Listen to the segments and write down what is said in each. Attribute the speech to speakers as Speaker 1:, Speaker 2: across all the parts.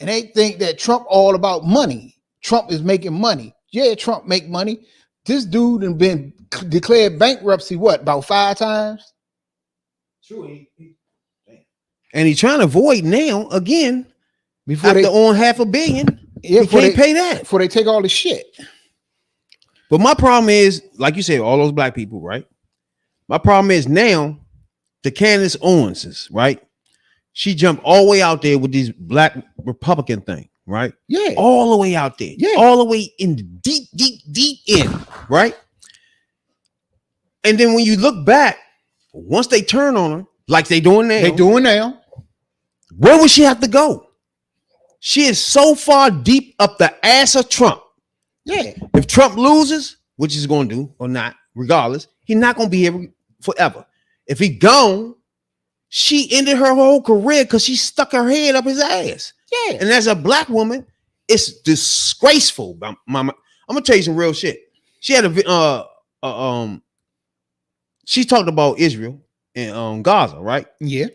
Speaker 1: and they think that Trump all about money. Trump is making money. Yeah, Trump make money. This dude has been declared bankruptcy, what, about 5 times?
Speaker 2: True. And he's trying to avoid now again before after on $500 million. Yeah, he can't pay that
Speaker 1: before they take all the shit.
Speaker 2: But my problem is, like you said, all those black people, right? My problem is now the Candace Owens, right? She jumped all the way out there with these black Republican thing, right?
Speaker 1: Yeah,
Speaker 2: all the way out there,
Speaker 1: yeah,
Speaker 2: all the way in the deep in, right? And then when you look back, once they turn on her, like they doing now, where would she have to go? She is so far deep up the ass of Trump.
Speaker 1: Yeah.
Speaker 2: If Trump loses, which he's going to do or not, regardless, he's not going to be here forever. If he gone, she ended her whole career because she stuck her head up his ass.
Speaker 1: Yeah.
Speaker 2: And as a black woman, it's disgraceful. I'm gonna tell you some real shit. She had she talked about Israel and Gaza, right?
Speaker 1: Yeah.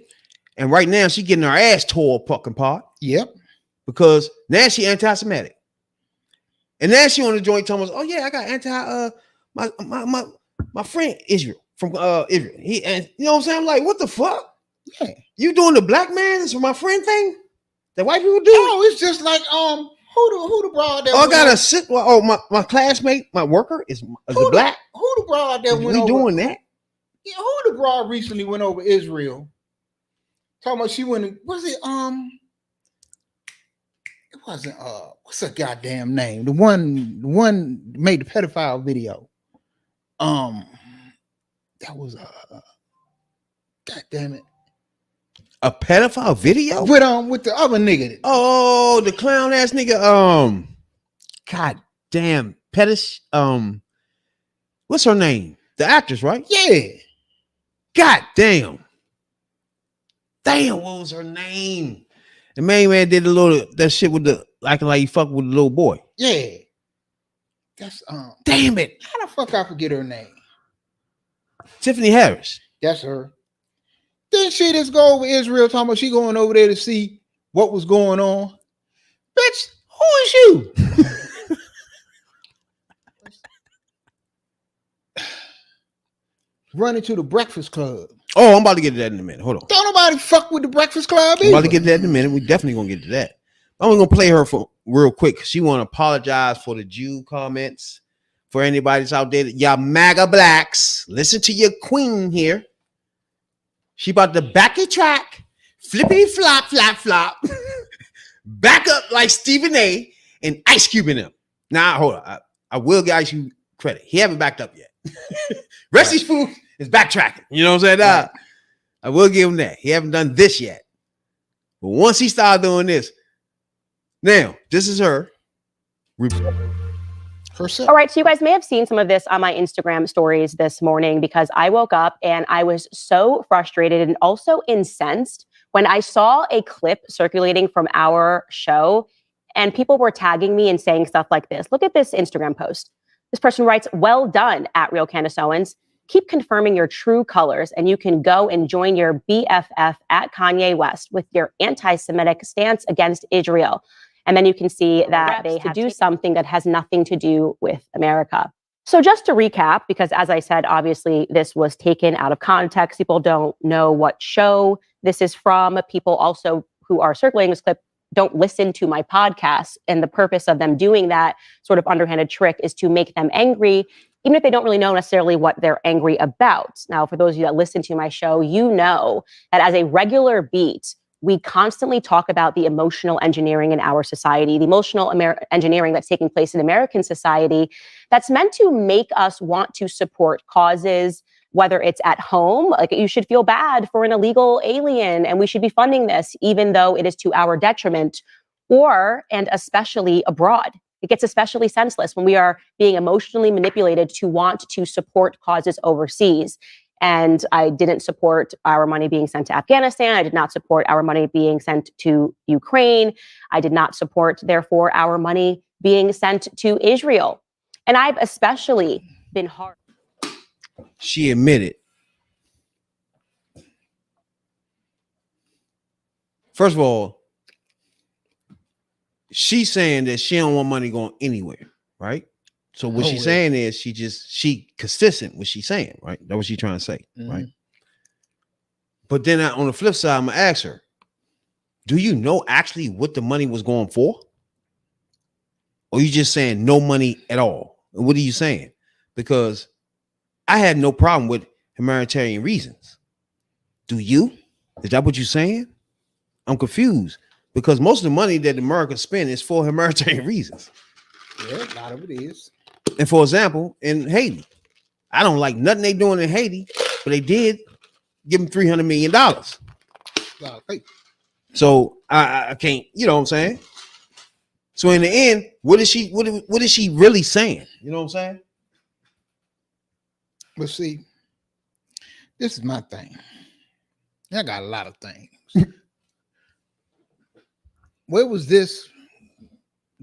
Speaker 2: And right now she getting her ass tore fucking apart.
Speaker 1: Yep.
Speaker 2: Because now she anti-Semitic. And now she on the joint telling us, oh yeah, I got my friend Israel from Israel. And you know what I'm saying? I'm like, what the fuck?
Speaker 1: Yeah.
Speaker 2: You doing the black man is my friend thing? That white people do?
Speaker 1: Oh, it's just like who the broad that?
Speaker 2: Oh, I got a sit. Oh, my classmate, my worker is a black.
Speaker 1: Who the broad that went
Speaker 2: we
Speaker 1: over?
Speaker 2: Doing that?
Speaker 1: Yeah, who the broad recently went over Israel? Talking about she went. Was it It wasn't what's her goddamn name? The one made the pedophile video. That was God damn it.
Speaker 2: A pedophile video?
Speaker 1: With the other nigga.
Speaker 2: Oh, the clown ass nigga. God damn. Pettis. What's her name? The actress, right?
Speaker 1: Yeah.
Speaker 2: God damn. Damn, what was her name? The main man did that shit with the like he fucked with the little boy.
Speaker 1: Yeah. That's
Speaker 2: damn it.
Speaker 1: How the fuck I forget her name?
Speaker 2: Tiffany Harris.
Speaker 1: That's her. Then she just go over Israel talking about she going over there to see what was going on. Bitch, who is you? Running to the Breakfast Club.
Speaker 2: Oh, I'm about to get to that in a minute. Hold on.
Speaker 1: Don't nobody fuck with the Breakfast Club either.
Speaker 2: I'm about to get to that in a minute. We definitely gonna get to that. I'm gonna play her for real quick. She want to apologize for the Jew comments. For anybody that's out there, y'all MAGA blacks, listen to your queen here. She about to back your track, flippy flop, back up like Stephen A. and Ice Cube in them. Now, hold on. I will give Ice Cube credit. He haven't backed up yet. Rest of these fools is backtracking. You know what I'm saying? Right. I will give him that. He haven't done this yet. But once he started doing this, now, this is her.
Speaker 3: All right, so you guys may have seen some of this on my Instagram stories this morning because I woke up and I was so frustrated and also incensed when I saw a clip circulating from our show and people were tagging me and saying stuff like this. Look at this Instagram post. This person writes, "Well done at Real Candace Owens. Keep confirming your true colors and you can go and join your BFF at Kanye West with your anti-Semitic stance against Israel." And then you can see that they have to do something that has nothing to do with America. So just to recap, because as I said, obviously this was taken out of context. People don't know what show this is from. People also who are circulating this clip don't listen to my podcast. And the purpose of them doing that sort of underhanded trick is to make them angry, even if they don't really know necessarily what they're angry about. Now, for those of you that listen to my show, you know that as a regular beat, we constantly talk about the emotional engineering in our society, the emotional engineering that's taking place in American society that's meant to make us want to support causes, whether it's at home, like you should feel bad for an illegal alien and we should be funding this, even though it is to our detriment, or, and especially abroad. It gets especially senseless when we are being emotionally manipulated to want to support causes overseas. And I didn't support our money being sent to Afghanistan. I did not support our money being sent to Ukraine. I did not support, therefore, our money being sent to Israel. And I've especially been hard.
Speaker 2: She admitted. First of all, she's saying that she don't want money going anywhere, right? So what she's saying is she consistent with she's saying, right? That's what she's trying to say, right? But then on the flip side, I'm gonna ask her, do you know actually what the money was going for? Or you just saying no money at all? And what are you saying? Because I had no problem with humanitarian reasons. Do you? Is that what you're saying? I'm confused because most of the money that America spends is for humanitarian reasons.
Speaker 1: Yeah, a lot of it is.
Speaker 2: And for example, in Haiti, I don't like nothing they doing in Haiti, but they did give them $300 million. So I can't, you know what I'm saying? So in the end, what is she really saying? You know what I'm saying?
Speaker 1: But see, this is my thing. I got a lot of things. Where was this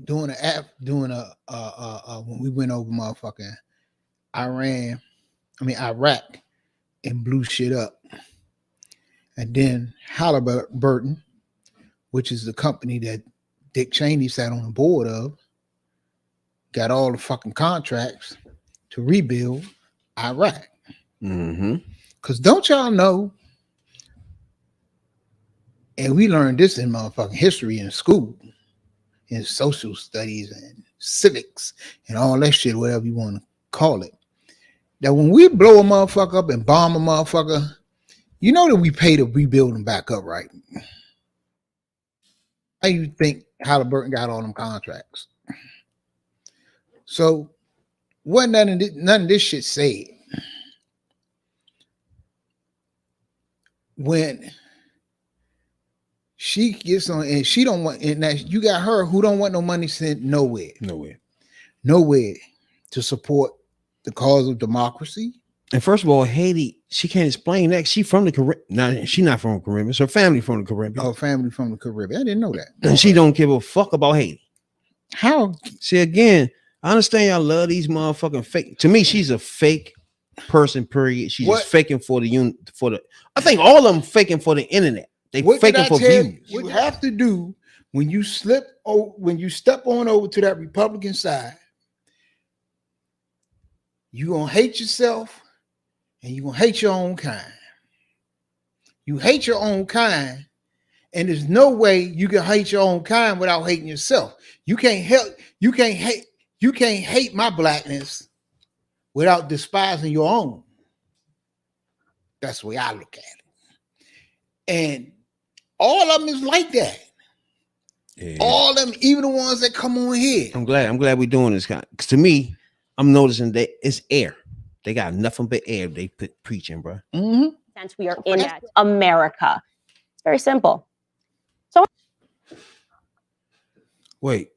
Speaker 1: doing an app doing when we went over motherfucking Iraq and blew shit up? And then Halliburton, which is the company that Dick Cheney sat on the board of, got all the fucking contracts to rebuild Iraq. Because don't y'all know, and we learned this in motherfucking history in school, in social studies and civics and all that shit, whatever you want to call it, that when we blow a motherfucker up and bomb a motherfucker, you know that we pay to rebuild them back up, right? How you think Halliburton got all them contracts? So what none of this shit said. When she gets on and she don't want, and that you got her who don't want no money sent nowhere to support the cause of democracy.
Speaker 2: And first of all, Haiti, she can't explain that. She from the Caribbean. No, she's not from the Caribbean. It's her family from the Caribbean.
Speaker 1: Oh, family from the Caribbean. I didn't know that.
Speaker 2: And she don't give a fuck about Haiti.
Speaker 1: How?
Speaker 2: See, again, I understand y'all love these motherfucking fake. To me, she's a fake person, period. She's just faking for the I think all of them faking for the internet. They faking for views.
Speaker 1: What you have to do when you step on over to that Republican side, you gonna hate yourself and you gonna hate your own kind. You hate your own kind, and there's no way you can hate your own kind without hating yourself. You can't hate my blackness without despising your own. That's the way I look at it. And all of them is like that. Yeah. All of them, even the ones that come on here.
Speaker 2: I'm glad we're doing this kind. Because to me, I'm noticing that it's air. They got nothing but air. They put preaching, bro.
Speaker 3: Since we are in America, it's very simple. So,
Speaker 2: wait.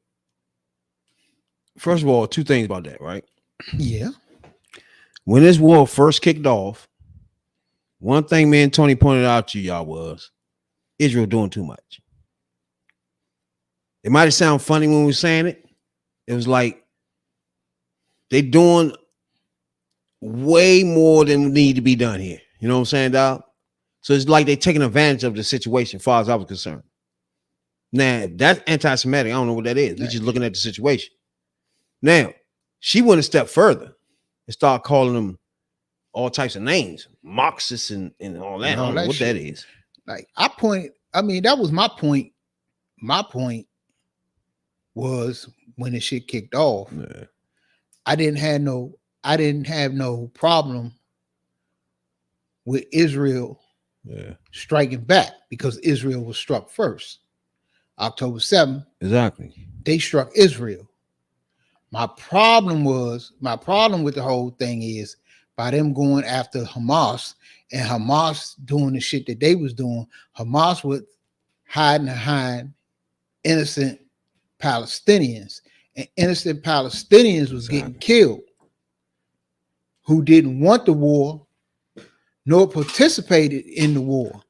Speaker 2: First of all, two things about that, right?
Speaker 1: Yeah.
Speaker 2: When this war first kicked off, one thing me and Tony pointed out to y'all was Israel doing too much. It might have sounded funny when we were saying it. It was like they doing way more than need to be done here. You know what I'm saying, dog? So it's like they taking advantage of the situation, as far as I was concerned. Now, that's anti-Semitic. I don't know what that is. We're just looking at the situation. Now, she went a step further and started calling them all types of names, Marxists and all that. I don't know what that is.
Speaker 1: Like that was my point. My point was when the shit kicked off, I didn't have no problem with Israel striking back because Israel was struck first. October 7th.
Speaker 2: Exactly.
Speaker 1: They struck Israel. My problem with the whole thing is by them going after Hamas and Hamas doing the shit that they was doing, Hamas was hiding behind innocent Palestinians, and innocent Palestinians was getting killed who didn't want the war nor participated in the war,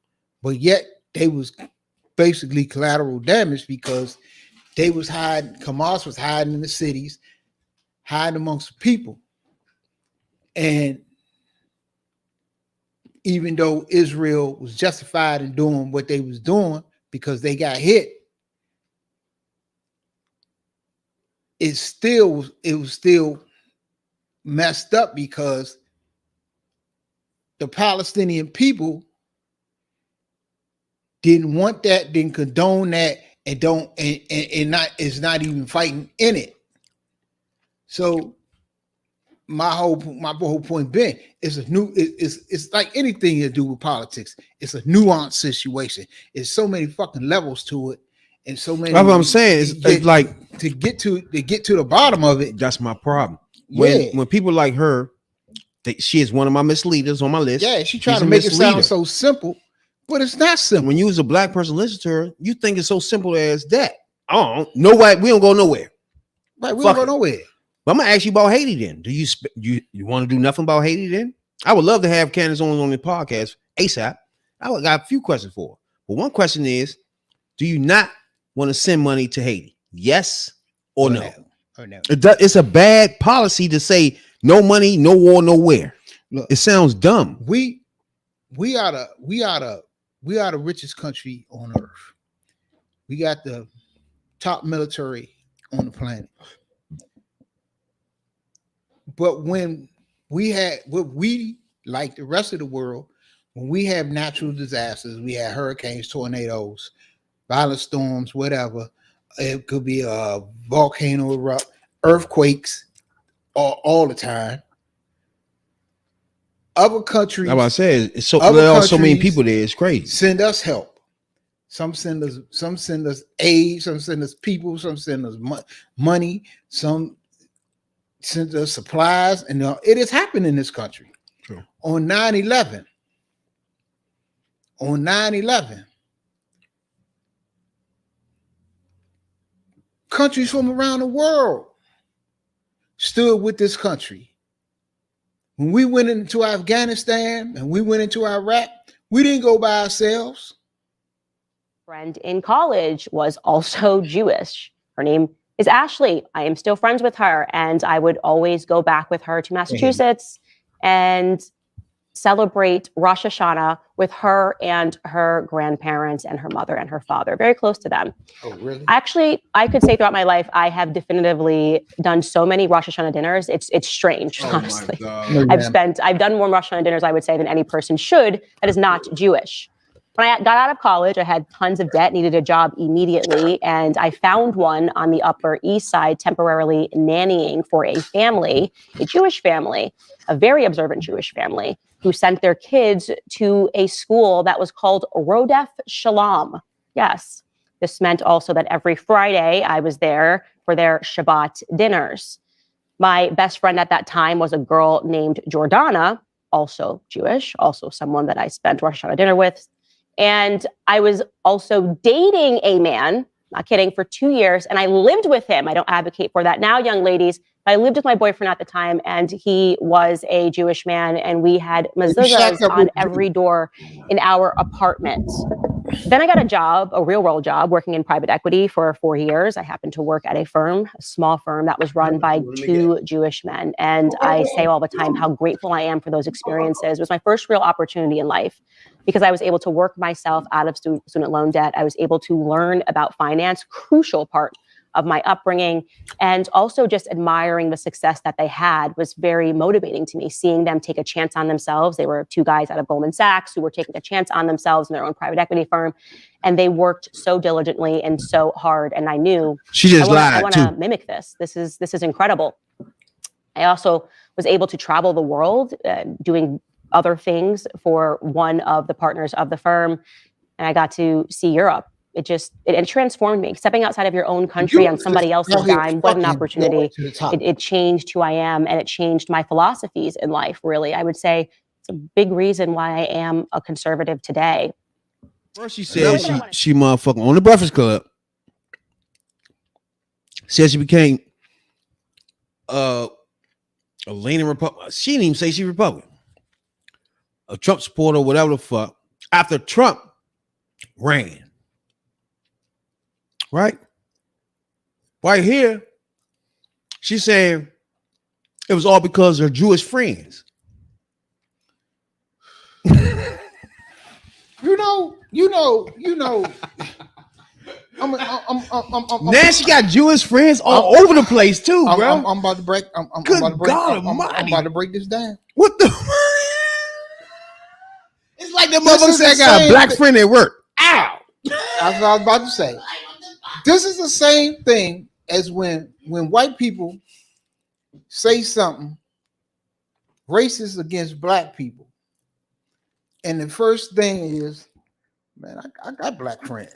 Speaker 1: but yet they was basically collateral damage because they was hiding, Hamas was hiding in the cities, hiding amongst the people. And even though Israel was justified in doing what they was doing because they got hit, it was still messed up because the Palestinian people didn't want that, didn't condone that, and don't and not is not even fighting in it. So my whole point being, it's like anything to do with politics. It's a nuanced situation. It's so many fucking levels to it, and so many.
Speaker 2: That's what I'm saying. It's like
Speaker 1: to get to the bottom of it.
Speaker 2: That's my problem.
Speaker 1: Yeah.
Speaker 2: When people like her, she is one of my misleaders on my list.
Speaker 1: Yeah, she tried to make it sound so simple, but it's not simple.
Speaker 2: When you as a black person listen to her, you think it's so simple as that. Oh, no way, we don't go nowhere.
Speaker 1: Right, we don't go nowhere.
Speaker 2: But I'm gonna ask you about Haiti then. Do you want to do nothing about Haiti then? I would love to have Candace on the podcast ASAP. I got a few questions for her. But one question is, do you not want to send money to Haiti? Yes or no?
Speaker 1: Or no.
Speaker 2: It's a bad policy to say no money, no war, nowhere. Look, it sounds dumb.
Speaker 1: We are the richest country on earth. We got the top military on the planet. But when we like the rest of the world, when we have natural disasters, we have hurricanes, tornadoes, violent storms, whatever. It could be a volcano erupt, earthquakes, all the time. Other countries,
Speaker 2: like I said, it's there are so many people there. It's crazy.
Speaker 1: Send us help. Some send us aid. Some send us people. Some send us money. Some send us supplies, and it has happened in this country.
Speaker 2: True.
Speaker 1: On 9/11, countries from around the world stood with this country. When we went into Afghanistan and we went into Iraq, we didn't go by ourselves.
Speaker 3: Friend in college was also Jewish. Her name is Ashley. I am still friends with her, and I would always go back with her to Massachusetts and celebrate Rosh Hashanah with her and her grandparents and her mother and her father, very close to them.
Speaker 1: Oh, really?
Speaker 3: Actually, I could say throughout my life, I have definitively done so many Rosh Hashanah dinners. It's strange, honestly. I've done more Rosh Hashanah dinners, I would say, than any person should that is not Jewish. When I got out of college, I had tons of debt, needed a job immediately, and I found one on the Upper East Side, temporarily nannying for a family, a Jewish family, a very observant Jewish family, who sent their kids to a school that was called Rodef Shalom. Yes, this meant also that every Friday I was there for their Shabbat dinners. My best friend at that time was a girl named Jordana, also Jewish, also someone that I spent Rosh Hashanah dinner with. And I was also dating a man, not kidding, for 2 years, and I lived with him. I don't advocate for that now, young ladies, but I lived with my boyfriend at the time, and he was a Jewish man, and we had mezuzahs on every door in our apartment. Then I got a job, a real world job, working in private equity for 4 years. I happened to work at a firm, a small firm that was run by 2 Jewish men. And I say all the time how grateful I am for those experiences. It was my first real opportunity in life because I was able to work myself out of student loan debt. I was able to learn about finance, crucial part of my upbringing, and also just admiring the success that they had was very motivating to me. Seeing them take a chance on themselves. They were 2 guys out of Goldman Sachs who were taking a chance on themselves in their own private equity firm, and they worked so diligently and so hard. And I knew I want to mimic this. This is incredible. I also was able to travel the world, doing other things for one of the partners of the firm, and I got to see Europe. It transformed me. Stepping outside of your own country on somebody else's dime, what an opportunity. It changed who I am, and it changed my philosophies in life, really. I would say it's a big reason why I am a conservative today.
Speaker 2: First she said she motherfucking on the Breakfast Club. Said she became a leaning Republican. She didn't even say she's Republican. A Trump supporter, whatever the fuck. After Trump ran. Right here, she's saying it was all because of her Jewish friends.
Speaker 1: You know.
Speaker 2: Now she got Jewish friends all over the place too, bro.
Speaker 1: I'm about to break. I'm
Speaker 2: Good
Speaker 1: about to break.
Speaker 2: God
Speaker 1: I'm
Speaker 2: Almighty.
Speaker 1: about to break this down.
Speaker 2: What the? It's like that
Speaker 1: This
Speaker 2: motherfucker
Speaker 1: is
Speaker 2: said I
Speaker 1: the
Speaker 2: got a
Speaker 1: same
Speaker 2: black
Speaker 1: thing.
Speaker 2: friend at work. Ow!
Speaker 1: That's what I was about to say. This is the same thing as when white people say something racist against black people, and the first thing is, man, I got black friends,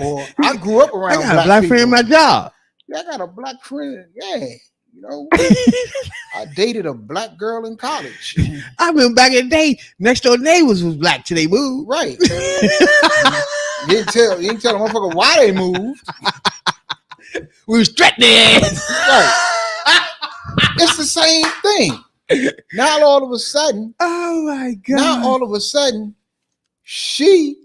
Speaker 1: or I grew up
Speaker 2: I
Speaker 1: around
Speaker 2: got a black
Speaker 1: people.
Speaker 2: friend in my job.
Speaker 1: Yeah, I got a black friend. Yeah, you know, I dated a black girl in college.
Speaker 2: I remember back in the day, next door neighbors was black till they moved.
Speaker 1: Right. You didn't tell the motherfucker why they moved.
Speaker 2: We was threatening their ass.
Speaker 1: Right. It's the same thing. Now all of a sudden,
Speaker 2: Oh my God.
Speaker 1: she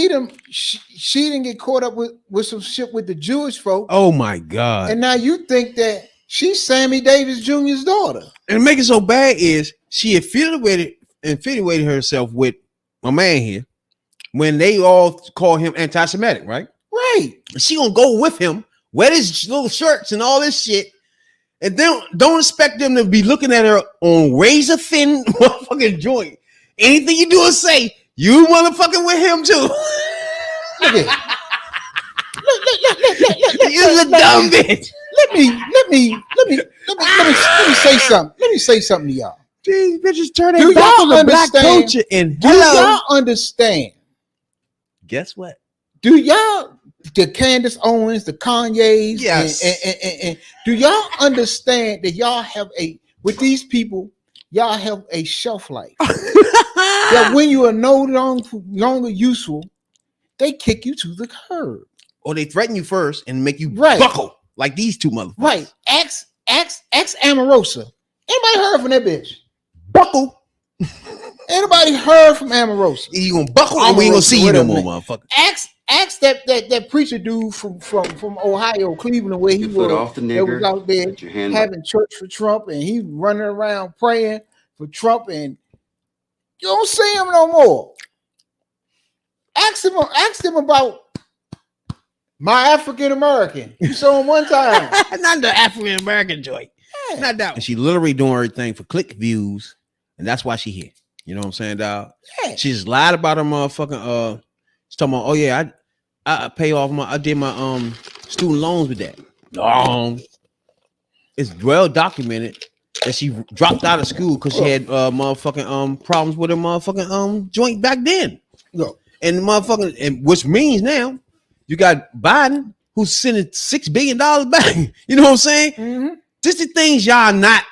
Speaker 1: didn't get caught up with some shit with the Jewish folk.
Speaker 2: Oh my God.
Speaker 1: And now you think that she's Sammy Davis Jr.'s daughter.
Speaker 2: And make it so bad is she infatuated herself with my man here when they all call him anti-Semitic, right?
Speaker 1: Right.
Speaker 2: She gonna go with him, wear his little shirts and all this shit, and then don't expect them to be looking at her on razor thin motherfucking joint. Anything you do or say, you motherfucking with him too.
Speaker 1: Look at
Speaker 2: You're a dumb bitch.
Speaker 1: Let me say something. Let me say something to y'all.
Speaker 2: These bitches turn
Speaker 1: Do
Speaker 2: their back
Speaker 1: y'all
Speaker 2: on the black
Speaker 1: understand?
Speaker 2: culture and
Speaker 1: Do
Speaker 2: hello.
Speaker 1: y'all understand?
Speaker 2: Guess what?
Speaker 1: Do y'all, the Candace Owens, the Kanye's,
Speaker 2: Yes.
Speaker 1: and do y'all understand that y'all have with these people, y'all have a shelf life? That when you are no longer useful, they kick you to the curb.
Speaker 2: Or they threaten you first and make you
Speaker 1: Right.
Speaker 2: buckle like these two motherfuckers.
Speaker 1: Right. Ex Amorosa. Anybody heard from that bitch?
Speaker 2: Buckle.
Speaker 1: Anybody heard from Amorosa?
Speaker 2: You gonna buckle and we ain't gonna see you no more, motherfucker.
Speaker 1: Ask that preacher dude from Ohio, Cleveland, where he was.
Speaker 4: Off the
Speaker 1: That was out there
Speaker 4: your hand
Speaker 1: having church for Trump, and he running around praying for Trump, and you don't see him no more. Ask him about my African American. You saw him one time.
Speaker 2: Not the African American joint.
Speaker 1: Yeah.
Speaker 2: Not that one. And she literally doing everything for click views, and that's why she here. You know what I'm saying, dog?
Speaker 1: Yeah.
Speaker 2: She just lied about her motherfucking she's talking about, oh yeah, I pay off I did my student loans with that. No. It's well documented that she dropped out of school because she had motherfucking problems with her motherfucking joint back then.
Speaker 1: Look.
Speaker 2: And motherfucking, and which means now you got Biden who's sending $6 billion back. You know what I'm saying?
Speaker 1: Mm-hmm.
Speaker 2: Just the things y'all not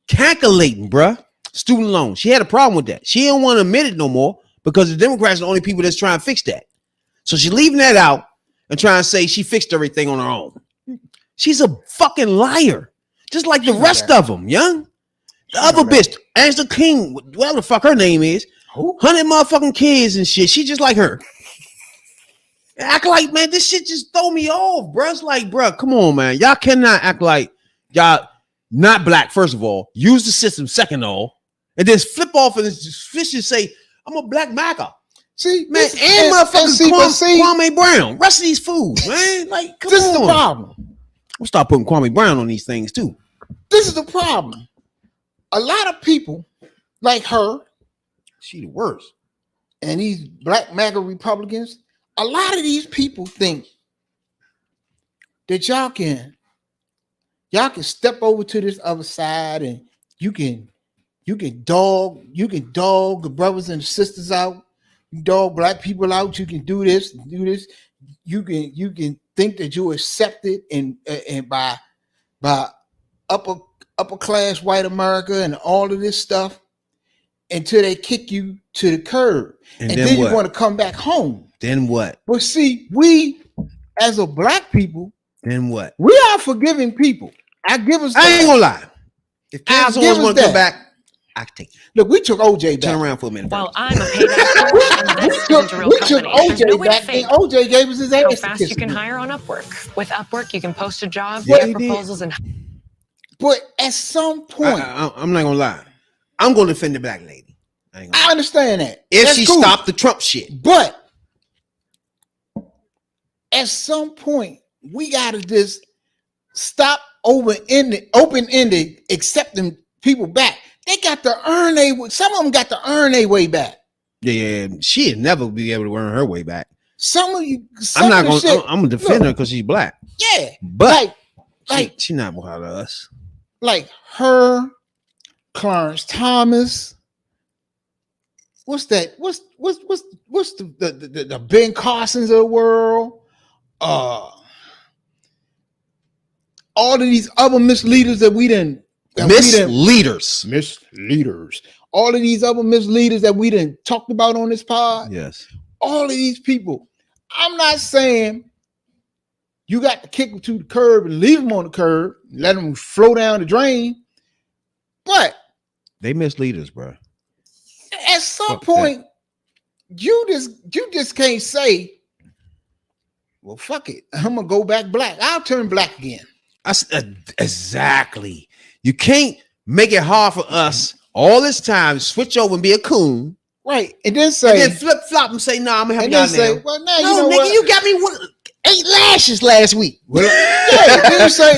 Speaker 2: calculating, bruh. Student loans. She had a problem with that. She didn't want to admit it no more because the Democrats are the only people that's trying to fix that. So she's leaving that out and trying to say she fixed everything on her own. She's a fucking liar. Just like the rest of them, young. The other bitch, Angela King, whatever the fuck her name is, 100 motherfucking kids and shit. She just like her. Act like, man, this shit just throw me off, bro. It's like, bro, come on, man. Y'all cannot act like y'all not black, first of all. Use the system, second of all. And then flip off and just say, I'm a black macker.
Speaker 1: See,
Speaker 2: Man, and motherfucking Kwame Brown. Rest of these fools, man. Like, come
Speaker 1: this
Speaker 2: on.
Speaker 1: is the problem.
Speaker 2: We'll start putting Kwame Brown on these things, too.
Speaker 1: This is the problem. A lot of people like her,
Speaker 2: She the worst.
Speaker 1: and these black MAGA Republicans, a lot of these people think that y'all can step over to this other side and you can dog the brothers and sisters out, you dog black people out, you can do this, you can think that you're accepted and by upper class white America and all of this stuff until they kick you to the curb. And then you want to come back home.
Speaker 2: Then what?
Speaker 1: But see, we as a black people,
Speaker 2: Then what?
Speaker 1: we are forgiving people. I ain't
Speaker 2: gonna lie. If Candace Owens want to come back, I can take it.
Speaker 1: Look, we took OJ back.
Speaker 2: Turn around for a minute.
Speaker 5: Well, I'm a paid actor, and this isn't a real
Speaker 1: we took
Speaker 5: company. There's no
Speaker 1: OJ
Speaker 5: way
Speaker 1: back,
Speaker 5: to fake
Speaker 1: and OJ gave us his
Speaker 5: how
Speaker 1: ass.
Speaker 5: fast you can hire on Upwork. With Upwork, you can post a job,
Speaker 2: Yeah,
Speaker 5: get
Speaker 2: he did.
Speaker 5: proposals, and
Speaker 1: But at some point,
Speaker 2: I'm not gonna lie. I'm gonna defend the black lady. I ain't gonna
Speaker 1: I understand that.
Speaker 2: if
Speaker 1: That's
Speaker 2: she
Speaker 1: cool.
Speaker 2: stopped the Trump shit.
Speaker 1: But at some point, we gotta just stop open-ended accepting people back. They got to earn some of them got to earn their way back.
Speaker 2: Yeah, she'd never be able to earn her way back.
Speaker 1: I'm
Speaker 2: gonna defend her because she's black.
Speaker 1: Yeah,
Speaker 2: but she's not one of us.
Speaker 1: Like her, Clarence Thomas. What's that? What's the Ben Carsons of the world? All of these other misleaders that we didn't.
Speaker 2: Misleaders.
Speaker 1: All of these other misleaders that we didn't talked about on this pod.
Speaker 2: Yes.
Speaker 1: All of these people. I'm not saying you got to kick them to the curb and leave them on the curb, let them flow down the drain. But
Speaker 2: they misleaders, bro.
Speaker 1: At some point, you just can't say, well, fuck it. I'm gonna go back black. I'll turn black again.
Speaker 2: Exactly. You can't make it hard for us all this time. Switch over and be a coon.
Speaker 1: Right. And then
Speaker 2: flip flop and say, "No, I'm gonna help
Speaker 1: y'all
Speaker 2: now."
Speaker 1: Well, now
Speaker 2: no,
Speaker 1: you know
Speaker 2: nigga,
Speaker 1: what?
Speaker 2: you got me 8 lashes last week.
Speaker 1: Well, yeah. Then you say,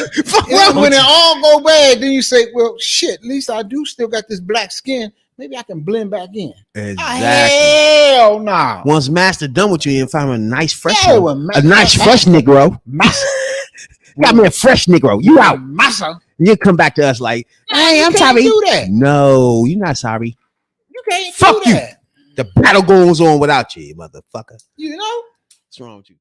Speaker 1: when it all go bad, then you say, well, shit. At least I do still got this black skin. Maybe I can blend back in.
Speaker 2: Exactly.
Speaker 1: Hell no.
Speaker 2: Once master done with you and find a nice fresh
Speaker 1: fresh
Speaker 2: Negro. Got me a fresh Negro. You out.
Speaker 1: Massa.
Speaker 2: You come back to us like, hey, I'm sorry.
Speaker 1: Do that.
Speaker 2: No, you're not sorry.
Speaker 1: You can't
Speaker 2: Fuck
Speaker 1: do
Speaker 2: you.
Speaker 1: that.
Speaker 2: The battle goes on without you, motherfucker.
Speaker 1: You know?
Speaker 2: What's wrong with you?